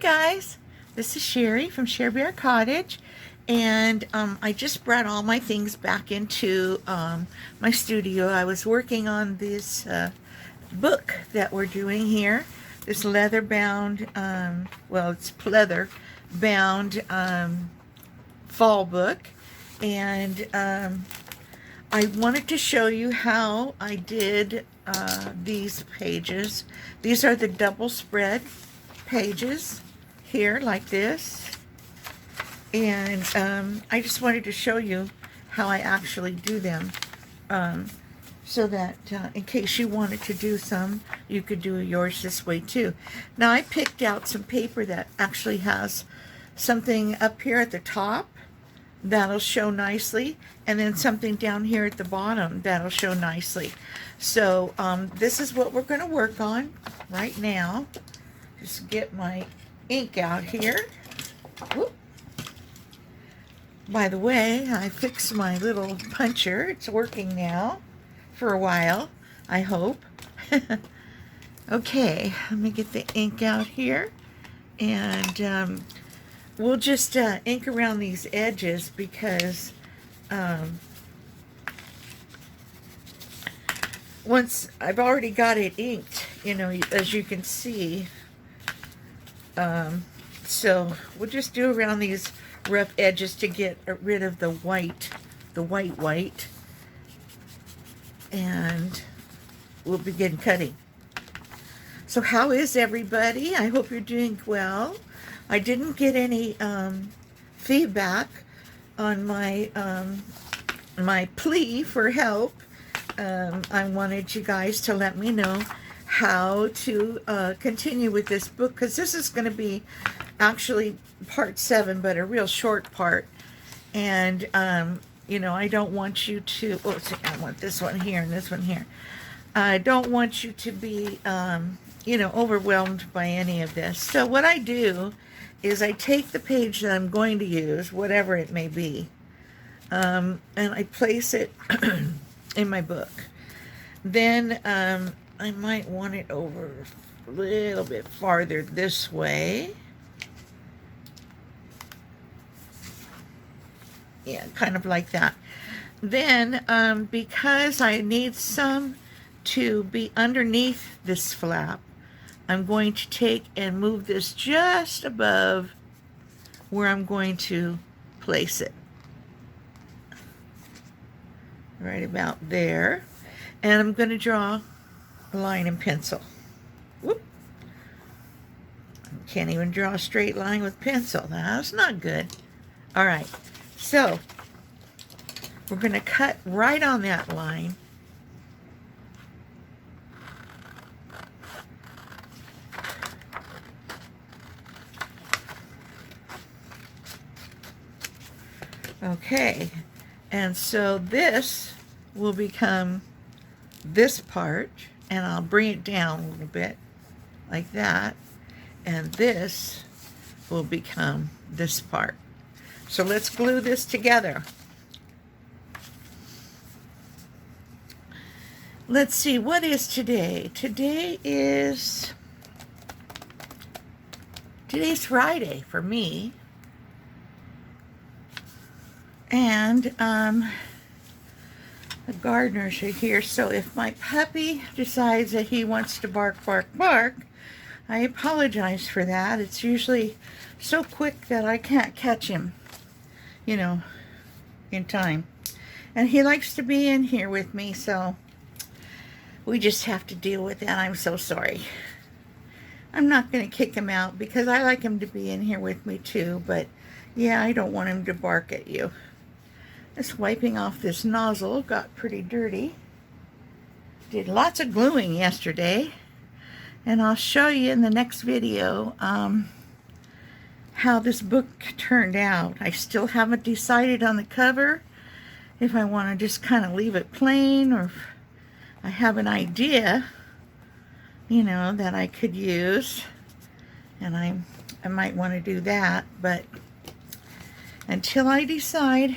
guys, this is Sherry from Sharebear Cottage, and I just brought all my things back into my studio. I was working on this book that we're doing here, this leather bound, well, it's pleather bound fall book, and I wanted to show you how I did these pages. These are the double spread pages here, like this, and I just wanted to show you how I actually do them, so that in case you wanted to do some, you could do yours this way too. Now I picked out some paper that actually has something up here at the top that'll show nicely, and then something down here at the bottom that'll show nicely. So this is what we're going to work on right now. Just get my ink out here. Whoop. By the way, I fixed my little puncher. It's working now for a while, I hope. Okay, let me get the ink out here, and we'll just ink around these edges because once I've already got it inked, you know, as you can see. So we'll just do around these rough edges to get rid of the white, and we'll begin cutting. So how is everybody? I hope you're doing well. I didn't get any feedback on my my plea for help. I wanted you guys to let me know how to continue with this book, because this is going to be actually part 7, but a real short part. And you know, I don't want you to, oh, I want this one here and this one here. I don't want you to be you know, overwhelmed by any of this. So what I do is I take the page that I'm going to use, whatever it may be, and I place it in my book. Then I might want it over a little bit farther this way. Yeah, kind of like that. Then because I need some to be underneath this flap, I'm going to take and move this just above where I'm going to place it. Right about there. And I'm going to draw a line in pencil. Whoop. Can't even draw a straight line with pencil. That's not good. All right. So we're going to cut right on that line. Okay, and so this will become this part, and I'll bring it down a little bit like that, and this will become this part. So let's glue this together. Let's see, what is today? Today's Friday for me. And the gardeners are here, so if my puppy decides that he wants to bark, I apologize for that. It's usually so quick that I can't catch him, you know, in time. And he likes to be in here with me, so we just have to deal with that. I'm so sorry. I'm not going to kick him out because I like him to be in here with me too, but yeah, I don't want him to bark at you. Just wiping off this nozzle, got pretty dirty. Did lots of gluing yesterday, and I'll show you in the next video how this book turned out. I still haven't decided on the cover, if I want to just kind of leave it plain, or if I have an idea, you know, that I could use, and I might want to do that, but until I decide,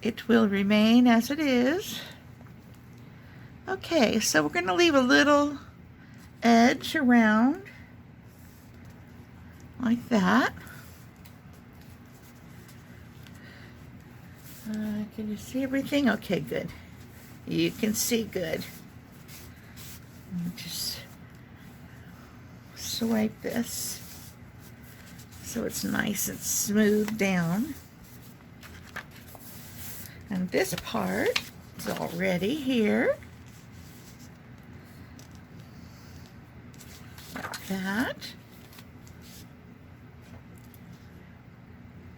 it will remain as it is. Okay, so we're going to leave a little edge around like that. Can you see everything? Okay, good. You can see good. Just swipe this so it's nice and smooth down. And this part is already here. Like that.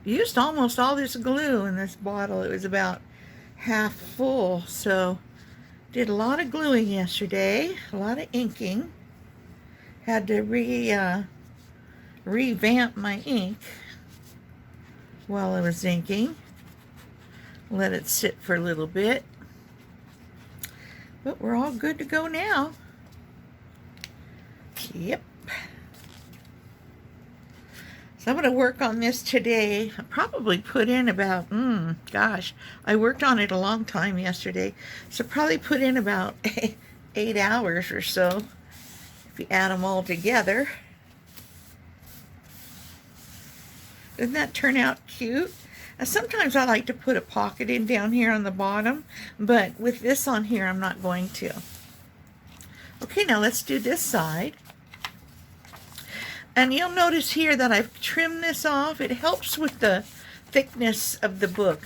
Used almost all this glue in this bottle. It was about half full, so did a lot of gluing yesterday, a lot of inking. Had to revamp my ink while I was inking. Let it sit for a little bit. But we're all good to go now. Yep. So I'm going to work on this today. I probably put in about, gosh, I worked on it a long time yesterday. So probably put in about 8 hours or so, if you add them all together. Doesn't that turn out cute? Sometimes I like to put a pocket in down here on the bottom, but with this on here, I'm not going to. Okay, now let's do this side. And you'll notice here that I've trimmed this off. It helps with the thickness of the book.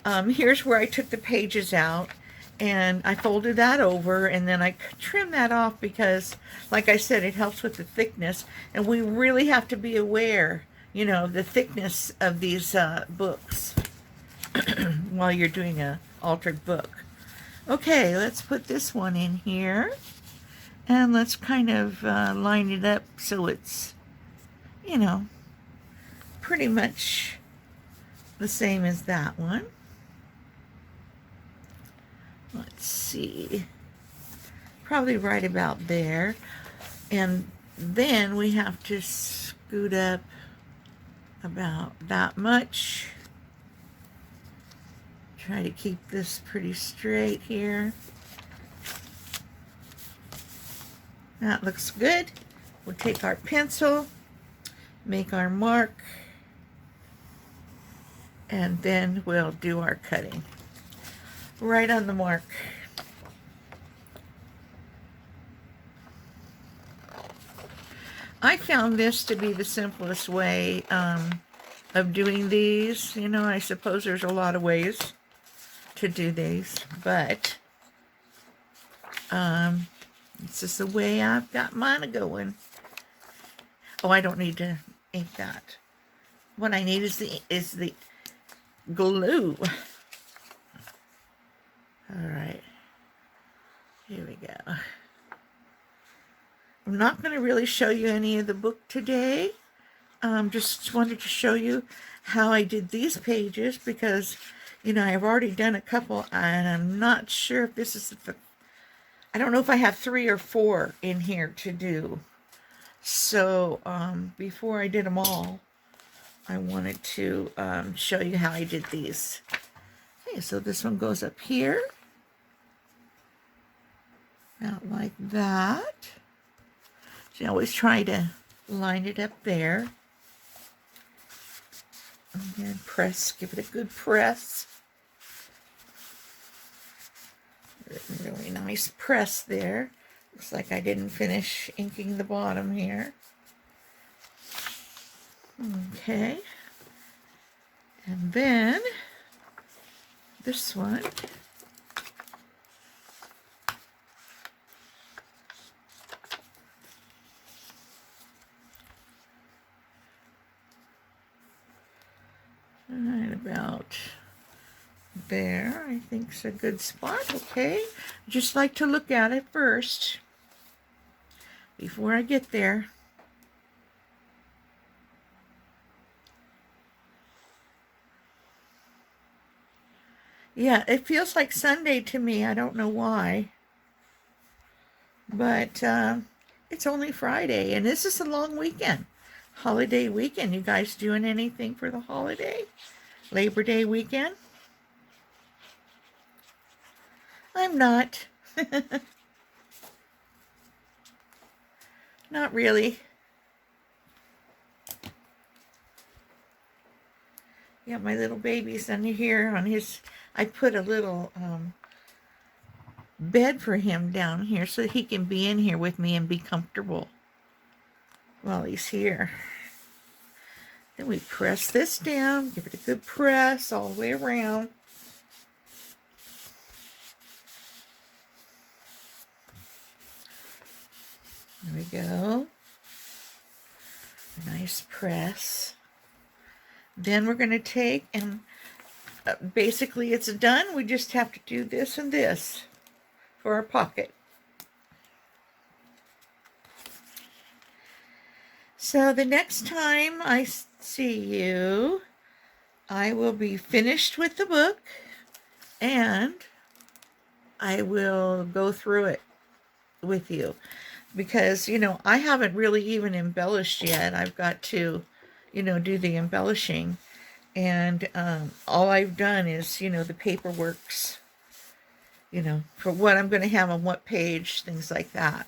Here's where I took the pages out, and I folded that over, and then I trimmed that off because, like I said, it helps with the thickness. And we really have to be aware, you know, the thickness of these books while you're doing a altered book. Okay, let's put this one in here, and let's kind of line it up so it's, you know, pretty much the same as that one. Let's see, probably right about there. And then we have to scoot up about that much. Try to keep this pretty straight here. That looks good. We'll take our pencil, make our mark, and then we'll do our cutting. Right on the mark. I found this to be the simplest way of doing these. You know, I suppose there's a lot of ways to do these, but it's just the way I've got mine going. Oh, I don't need to ink that. What I need is the glue. All right, here we go. I'm not going to really show you any of the book today. Just wanted to show you how I did these pages because, you know, I've already done a couple, and I'm not sure if this is I don't know if I have 3 or 4 in here to do. So before I did them all, I wanted to show you how I did these. Okay, so this one goes up here. Out like that. So you always try to line it up there. And then press, give it a good press. Really nice press there. Looks like I didn't finish inking the bottom here. Okay. And then this one. Right about there, I think is a good spot. Okay, just like to look at it first before I get there. Yeah, it feels like Sunday to me. I don't know why, but it's only Friday, and this is a long weekend. Holiday weekend. You guys doing anything for the holiday? Labor Day weekend? I'm not. Not really. Yeah, my little baby's under here on his, I put a little bed for him down here so he can be in here with me and be comfortable while he's here. Then we press this down, give it a good press all the way around. There we go. Nice press. Then we're going to take and basically it's done. We just have to do this and this for our pocket. So the next time I see you, I will be finished with the book and I will go through it with you because, you know, I haven't really even embellished yet. I've got to, you know, do the embellishing. And all I've done is, you know, the paperworks, you know, for what I'm going to have on what page, things like that.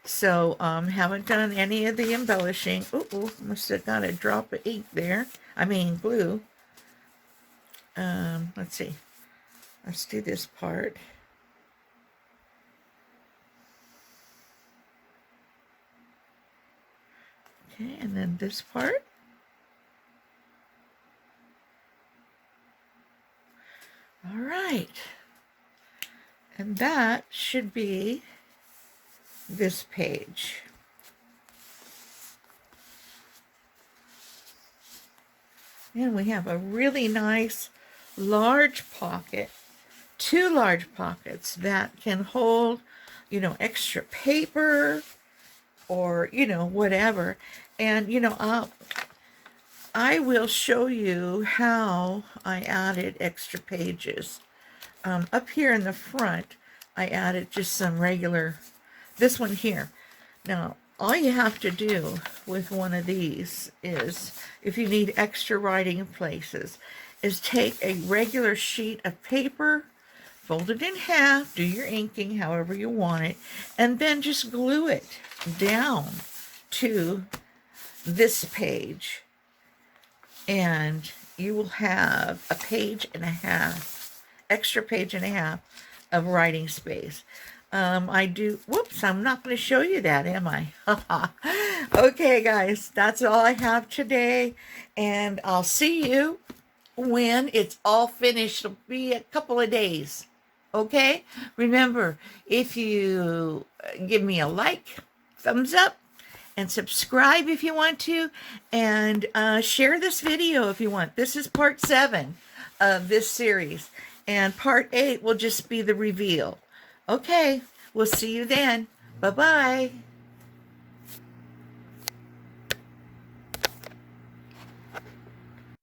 So, haven't done any of the embellishing. Uh-oh, must have got a drop of ink there. I mean, glue. Let's see. Let's do this part. Okay, and then this part. All right. And that should be this page. And we have a really nice large pocket, 2 large pockets that can hold, you know, extra paper or, you know, whatever. And, you know, I will show you how I added extra pages. Up here in the front, I added just some regular, this one here. Now, all you have to do with one of these is, if you need extra writing places, is take a regular sheet of paper, fold it in half, do your inking however you want it, and then just glue it down to this page. And you will have a page and a half, extra page and a half of writing space. Whoops, I'm not going to show you that, am I? Okay, guys, that's all I have today. And I'll see you when it's all finished. It'll be a couple of days. Okay? Remember, if you give me a like, thumbs up, and subscribe if you want to, and share this video if you want. This is part 7 of this series, and part 8 will just be the reveal. Okay, we'll see you then. Bye-bye.